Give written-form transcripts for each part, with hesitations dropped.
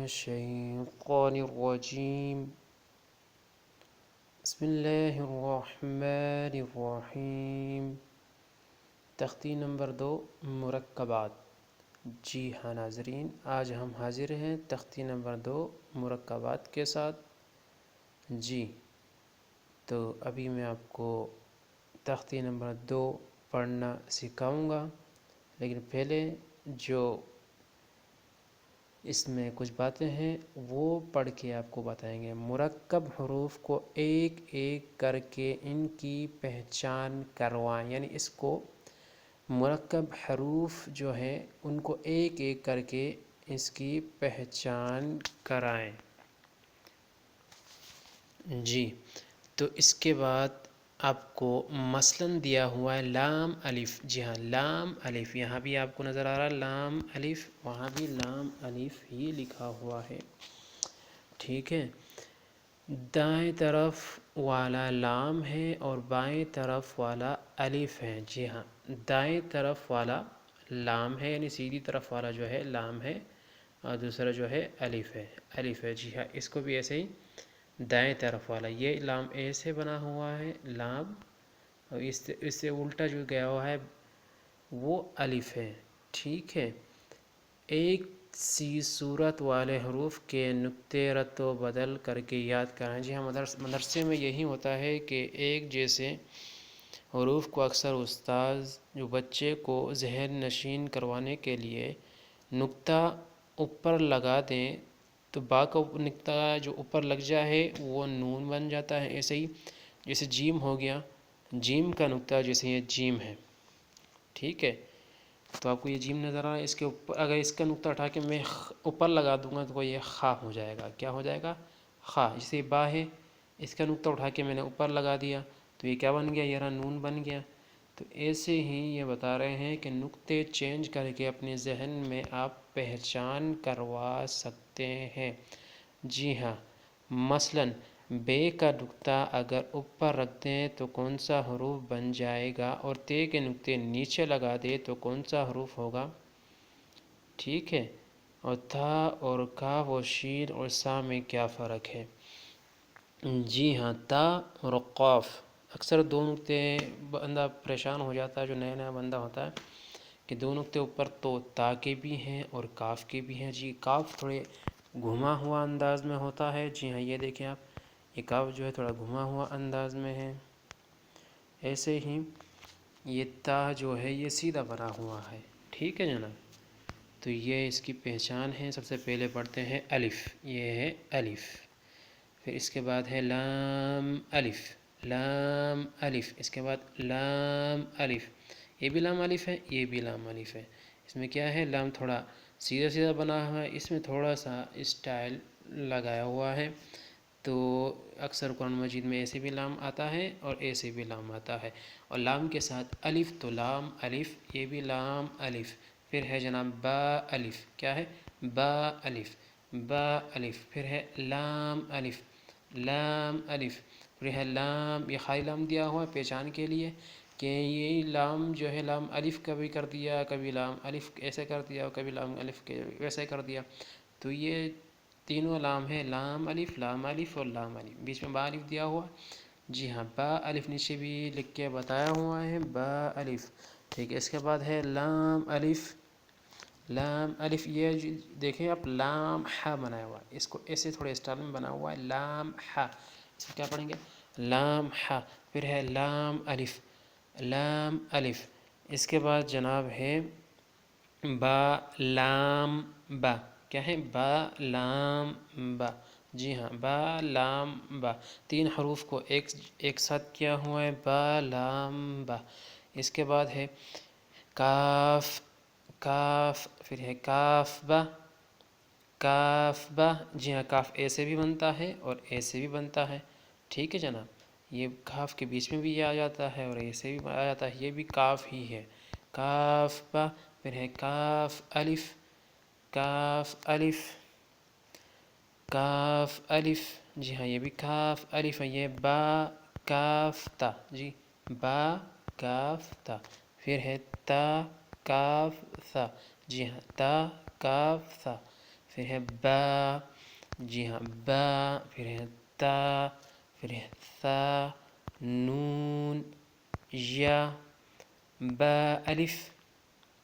الشيطان الرجيم بسم الله الرحمن الرحیم۔ تختی نمبر 2 مرکبات۔ جی ہاں ناظرین، آج ہم حاضر ہیں تختی نمبر 2 مرکبات کے ساتھ۔ جی تو ابھی میں آپ کو تختی نمبر 2 پڑھنا سکھاؤں گا، لیکن پہلے جو اس میں کچھ باتیں ہیں وہ پڑھ کے آپ کو بتائیں گے۔ مرکب حروف کو ایک ایک کر کے ان کی پہچان کروائیں، یعنی اس کو مرکب حروف جو ہیں ان کو ایک ایک کر کے اس کی پہچان کرائیں۔ جی تو اس کے بعد آپ کو مثلاً دیا ہوا ہے لام الف۔ جی ہاں لام الف، یہاں بھی آپ کو نظر آ رہا ہے لام الف، وہاں بھی لام الف ہی لکھا ہوا ہے، ٹھیک ہے۔ دائیں طرف والا لام ہے اور بائیں طرف والا الف ہے۔ جی ہاں دائیں طرف والا لام ہے، یعنی سیدھی طرف والا جو ہے لام ہے، اور دوسرا جو ہے الف ہے، الف ہے۔ جی ہاں اس کو بھی ایسے ہی دائیں طرف والا، یہ لام اے سے بنا ہوا ہے لام، اور اس سے الٹا جو گیا ہوا ہے وہ الف ہے، ٹھیک ہے۔ ایک سی صورت والے حروف کے نقطے رد و بدل کر کے یاد کریں۔ جی ہاں مدرسے میں یہی ہوتا ہے کہ ایک جیسے حروف کو اکثر استاذ جو بچے کو ذہن نشین کروانے کے لیے نقطہ اوپر لگا دیں تو با کا نقطہ جو اوپر لگ جائے وہ نون بن جاتا ہے۔ ایسے ہی جیسے جیم ہو گیا، جیم کا نقطہ جیسے یہ جیم ہے، ٹھیک ہے۔ تو آپ کو یہ جیم نظر آ رہا ہے، اس کے اوپر اگر اس کا نقطہ اٹھا کے میں اوپر لگا دوں گا تو یہ خا ہو جائے گا۔ کیا ہو جائے گا؟ خا۔ جیسے با ہے، اس کا نقطہ اٹھا کے میں نے اوپر لگا دیا تو یہ کیا بن گیا؟ یہ نون بن گیا۔ تو ایسے ہی یہ بتا رہے ہیں کہ نقطے چینج کر کے اپنے ذہن میں آپ پہچان کروا سکتے ہیں۔ جی ہاں مثلاً بے کا نقطہ اگر اوپر رکھ دیں تو کون سا حروف بن جائے گا، اور تے کے نقطے نیچے لگا دیں تو کون سا حروف ہوگا، ٹھیک ہے۔ اور تھا اور کاف و شین اور سا میں کیا فرق ہے؟ جی ہاں تا اور قاف، اکثر دو نقطے بندہ پریشان ہو جاتا ہے جو نیا نیا بندہ ہوتا ہے کہ دو نقطے اوپر تو تا کے بھی ہیں اور کاف کے بھی ہیں۔ جی کاف تھوڑے گھما ہوا انداز میں ہوتا ہے، جی ہاں یہ دیکھیں آپ، یہ کاف جو ہے تھوڑا گھما ہوا انداز میں ہے۔ ایسے ہی یہ تا جو ہے یہ سیدھا بنا ہوا ہے، ٹھیک ہے جناب۔ تو یہ اس کی پہچان ہے۔ سب سے پہلے پڑھتے ہیں الف، یہ ہے الف، پھر اس کے بعد ہے لام الف، لام الف، اس کے بعد لام الف، یہ بھی لام الف ہے، یہ بھی لام الف ہے۔ اس میں کیا ہے؟ لام تھوڑا سیدھا سیدھا بنا ہوا ہے، اس میں تھوڑا سا اسٹائل لگایا ہوا ہے۔ تو اکثر قرآن مجید میں ایسے بھی لام آتا ہے اور ایسے بھی لام آتا ہے، اور لام کے ساتھ الف تو لام الف، یہ بھی لام الف۔ پھر ہے جناب با الف، کیا ہے؟ با الف، با الف، پھر ہے لام الف، لام الف، پھر ہے لام، یہ خالی لام دیا ہوا ہے پہچان کے لیے کہ یہ لام جو ہے لام الف کبھی کر دیا، کبھی لام الف ایسے کر دیا، کبھی لام الف کے ویسے کر دیا۔ تو یہ تینوں لام ہے، لام الف، لام الف اور لام الف، بیچ میں با الف دیا ہوا۔ جی ہاں با الف نیچے بھی لکھ کے بتایا ہوا ہے، با الف، ٹھیک ہے۔ اس کے بعد ہے لام الف، لام الف، یہ دیکھیں آپ لام ہا بنایا ہوا ہے، اس کو ایسے تھوڑے اسٹائل میں بنا ہوا ہے لام ہا، اس میں کیا پڑھیں گے؟ لام ہا، پھر ہے لام الف، لام الف، اس کے بعد جناب ہے با لام با، کیا ہے؟ با لام با، جی ہاں با لام با، تین حروف کو ایک ساتھ کیا ہوا ہے با لام با۔ اس کے بعد ہے کاف، کاف، پھر ہے کاف با، کاف با، جی ہاں کاف ایسے بھی بنتا ہے اور ایسے بھی بنتا ہے، ٹھیک ہے جناب۔ یہ کاف کے بیچ میں بھی آ جاتا ہے اور ایسے بھی آ جاتا ہے، یہ بھی کاف ہی ہے، کاف با، پھر ہے کاف الف، کاف الف، کاف الف، جی ہاں یہ بھی کاف الف ہے۔ یہ با کاف تا، جی با کاف تا، پھر ہے تا کاف ثا، جی ہاں تا کاف ثا، پھر ہے با، جی ہاں با، پھر ہے تا، پھر ہے ثا، نون، یا، با الف،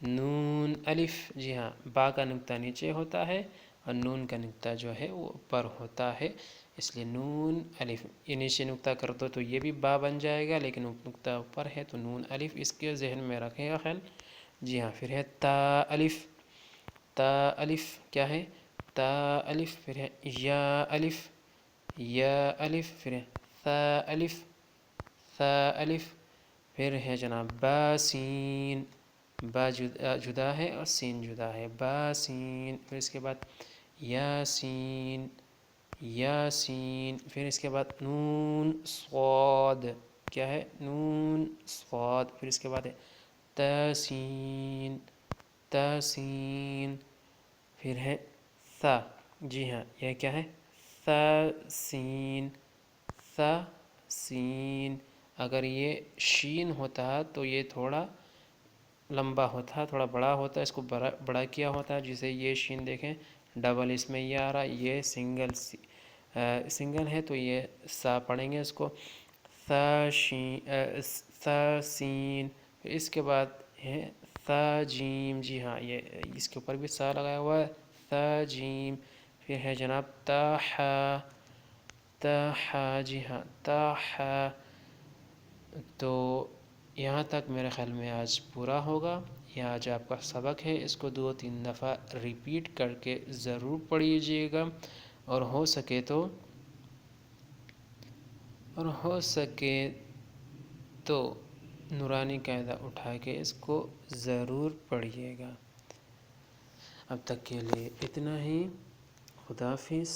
نون الف، جی ہاں با کا نقطہ نیچے ہوتا ہے اور نون کا نقطہ جو ہے وہ اوپر ہوتا ہے، اس لیے نون الف، یہ نیچے نقطہ کر دو تو یہ بھی با بن جائے گا، لیکن نقطہ اوپر ہے تو نون الف، اس کے ذہن میں رکھے گا خیال۔ جی ہاں پھر ہے تا الف، تا الف کیا ہے، تا الف، پھر ہے یا الف، یا الف، پھر ہے ثا الف، ثا الف، پھر ہے جناب با سین، با جدا ہے اور سین جدا ہے، با سین، پھر اس کے بعد یاسین، یاسین، پھر اس کے بعد نون صاد، کیا ہے نون صاد، پھر اس کے بعد ہے تاسین، تاسین، پھر ہے ثا، جی ہاں یہ کیا ہے ثا سین، ثا سین، اگر یہ شین ہوتا تو یہ تھوڑا لمبا ہوتا، تھوڑا بڑا ہوتا، اس کو بڑا کیا ہوتا، جسے یہ شین دیکھیں ڈبل اس میں یہ آ رہا، یہ سنگل ہے تو یہ سا پڑھیں گے اس کو، ثا سین، پھر اس کے بعد ہے ثا جیم، جی ہاں یہ اس کے اوپر بھی سا لگایا ہوا ہے، ثا جیم، پھر ہے جناب تا حا، تا حا، جی ہاں تا حا۔ تو یہاں تک میرے خیال میں آج پورا ہوگا، یہ آج آپ کا سبق ہے، اس کو 2-3 دفعہ ریپیٹ کر کے ضرور پڑھیے گا، اور ہو سکے تو نورانی قاعدہ اٹھا کے اس کو ضرور پڑھیے گا۔ اب تک کے لیے اتنا ہی، خدا حافظ۔